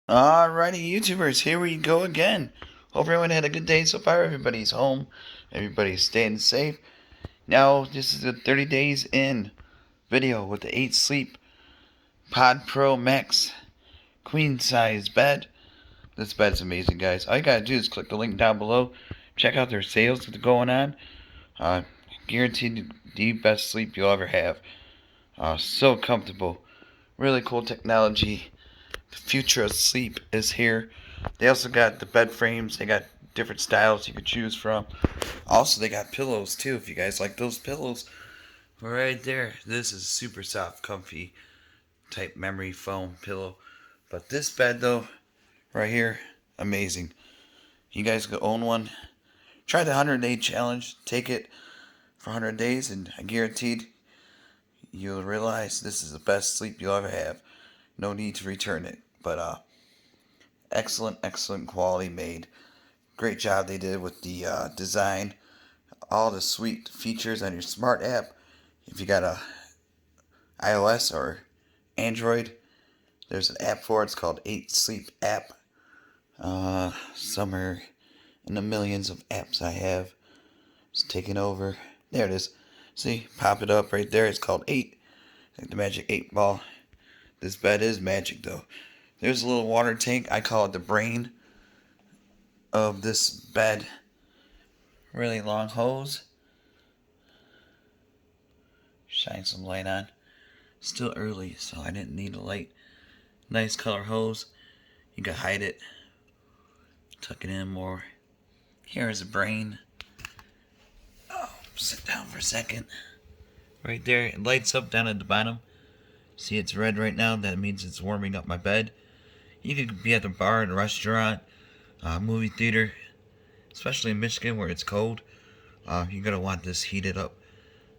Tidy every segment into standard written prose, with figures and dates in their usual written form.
Alrighty, YouTubers, here we go again. Hope everyone had a good day so far. Everybody's home. Everybody's staying safe. Now, this is the 30 days in video with the 8 Sleep Pod Pro Max Queen Size bed. This bed's amazing, guys. All you gotta do is click the link down below. Check out their sales that are going on. Uh, Guaranteed the best sleep you'll ever have. So comfortable. Really cool technology. The future of sleep is here. They also got the bed frames. They got different styles you could choose from. Also, they got pillows too. If you guys like those pillows, right there. This is super soft, comfy type memory foam pillow. But this bed though, right here, amazing. You guys could own one. Try the 100-day challenge. Take it for 100 days, and I guaranteed you'll realize this is the best sleep you'll ever have. No need to return it. But excellent quality made. Great job they did with the design. All the sweet features on your smart app. If you got a iOS or Android, there's an app for it. It's called 8 Sleep app. Some are in the millions of apps I have. It's taking over. There it is. See, pop it up right there. It's called 8. Like the magic 8 ball. This bed is magic though. There's a little water tank. I call it the brain of this bed. Really long hose. Shine some light on. Still early, so I didn't need a light. Nice color hose. You can hide it. Tuck it in more. Here is a brain. Oh, sit down for a second. Right there, it lights up down at the bottom. See, it's red right now. That means it's warming up my bed. You could be at the bar, at a restaurant, movie theater, especially in Michigan where it's cold. You're gonna want this heated up.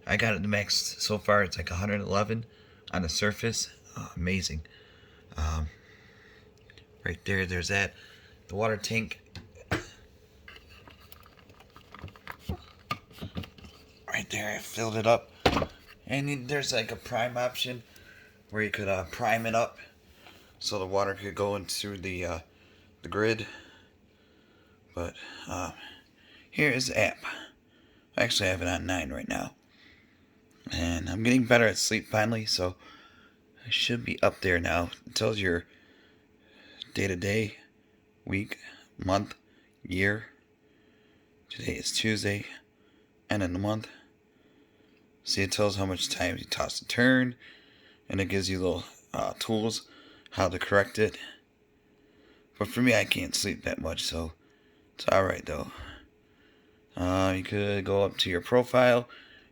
I got it the max so far. It's like 111 on the surface. Amazing. Right there, there's that. The water tank. Right there, I filled it up. And there's like a prime option where you could prime it up so the water could go into the grid. But here is the app. I actually have it on 9 right now. And I'm getting better at sleep finally, so I should be up there now. It tells your day-to-day, week, month, year. Today is Tuesday, end of the month. See, it tells how much time you toss and turn, and it gives you little tools how to correct it. But for me, I can't sleep that much, so it's alright though. You could go up to your profile.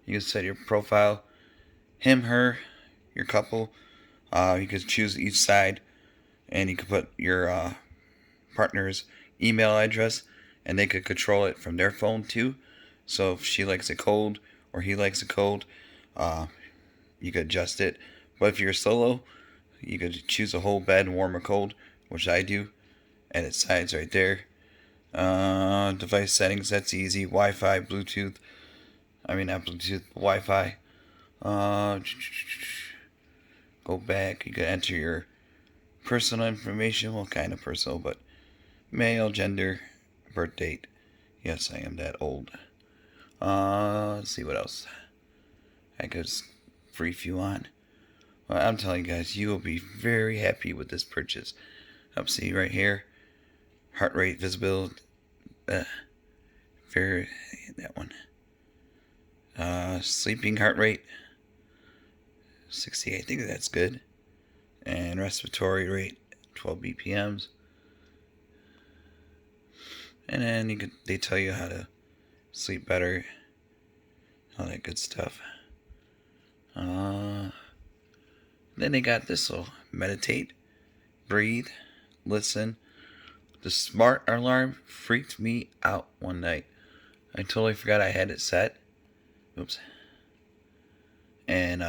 You can set your profile, him, her, your couple. You could choose each side, and you could put your partner's email address, and they could control it from their phone too. So if she likes it cold or he likes it cold, you could adjust it. But if you're solo, you could choose a whole bed, warm or cold, which I do. And its sides right there. Device settings, that's easy. Wi-Fi, Bluetooth. I mean, not Bluetooth, Wi-Fi. Go back. You can enter your personal information. Well, kind of personal, but male, gender, birth date. Yes, I am that old. Let's see what else. I could brief you on. Well, I'm telling you guys, you will be very happy with this purchase. Up, see right here. Heart rate, visibility. Very, that one. Sleeping heart rate. 68. I think that's good. And respiratory rate, 12 BPMs. And then they tell you how to sleep better. All that good stuff. Then they got this little meditate, breathe, listen. The smart alarm freaked me out one night. I totally forgot I had it set. Oops. And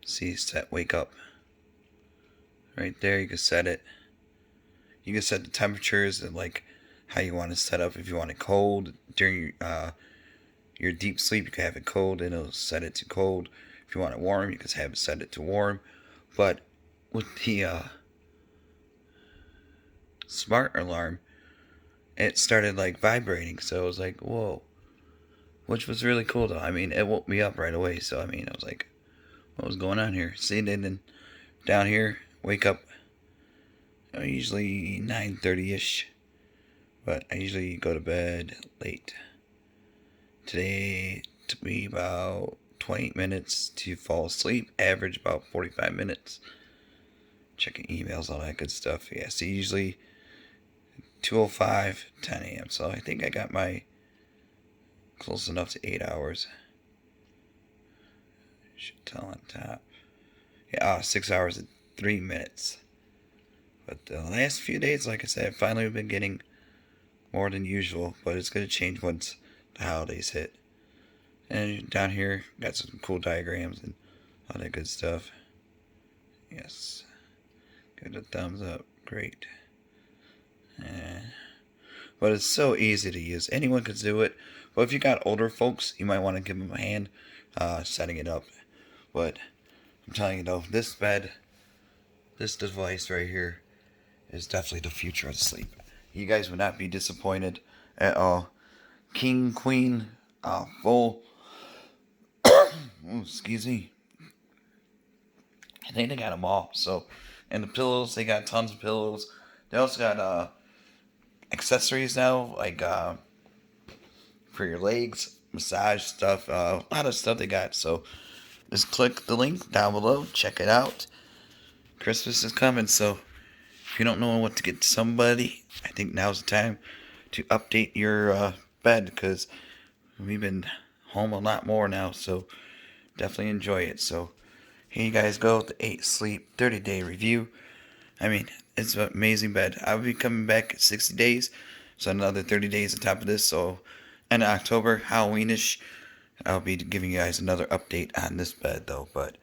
see, set wake up. Right there, you can set it. You can set the temperatures and like how you want to set up. If you want it cold during your deep sleep, you can have it cold and it'll set it to cold. If you want it warm, you can have it set it to warm. But with the smart alarm, it started like vibrating. So I was like, whoa, which was really cool though. I mean, it woke me up right away. So I mean, I was like, what was going on here? See, then down here, wake up usually 9:30ish, but I usually go to bed late. Today took me about 20 minutes to fall asleep, average about 45 minutes. Checking emails, all that good stuff. Yeah, so usually 2:05, 10 a.m. So I think I got my close enough to 8 hours. Should tell on top. Yeah, 6 hours and 3 minutes. But the last few days, like I said, I've finally been getting more than usual. But it's going to change once the holidays hit. And down here, got some cool diagrams and all that good stuff. Yes. Give it a thumbs up. Great. But it's so easy to use. Anyone could do it. But if you got older folks, you might want to give them a hand setting it up. But I'm telling you though, this bed, this device right here, is definitely the future of sleep. You guys would not be disappointed at all. King, queen, full. Excuse me. I think they got them all. So, and the pillows, they got tons of pillows. They also got accessories now, like for your legs, massage stuff, a lot of stuff they got. So, just click the link down below. Check it out. Christmas is coming, so if you don't know what to get to somebody, I think now's the time to update your bed, because we've been home a lot more now, so definitely enjoy it. So here you guys go, the 8 Sleep 30-day review. I mean, it's an amazing bed. I'll be coming back 60 days, so another 30 days on top of this. So end of October, Halloweenish, I'll be giving you guys another update on this bed though. But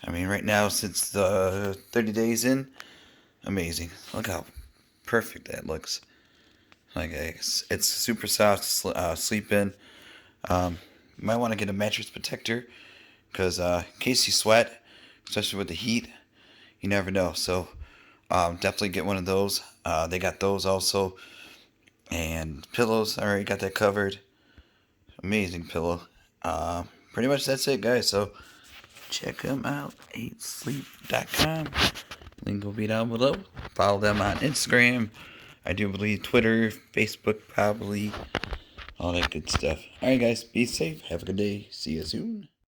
I mean, right now, since the 30 days in, amazing. Look how perfect that looks. Like, it's super soft to sleep in. You might want to get a mattress protector, because in case you sweat, especially with the heat, you never know. So definitely get one of those. They got those also. And pillows, I already got that covered. Amazing pillow. Pretty much that's it, guys. So check them out, 8sleep.com. Link will be down below. Follow them on Instagram. I do believe Twitter, Facebook, probably. All that good stuff. Alright, guys. Be safe. Have a good day. See you soon.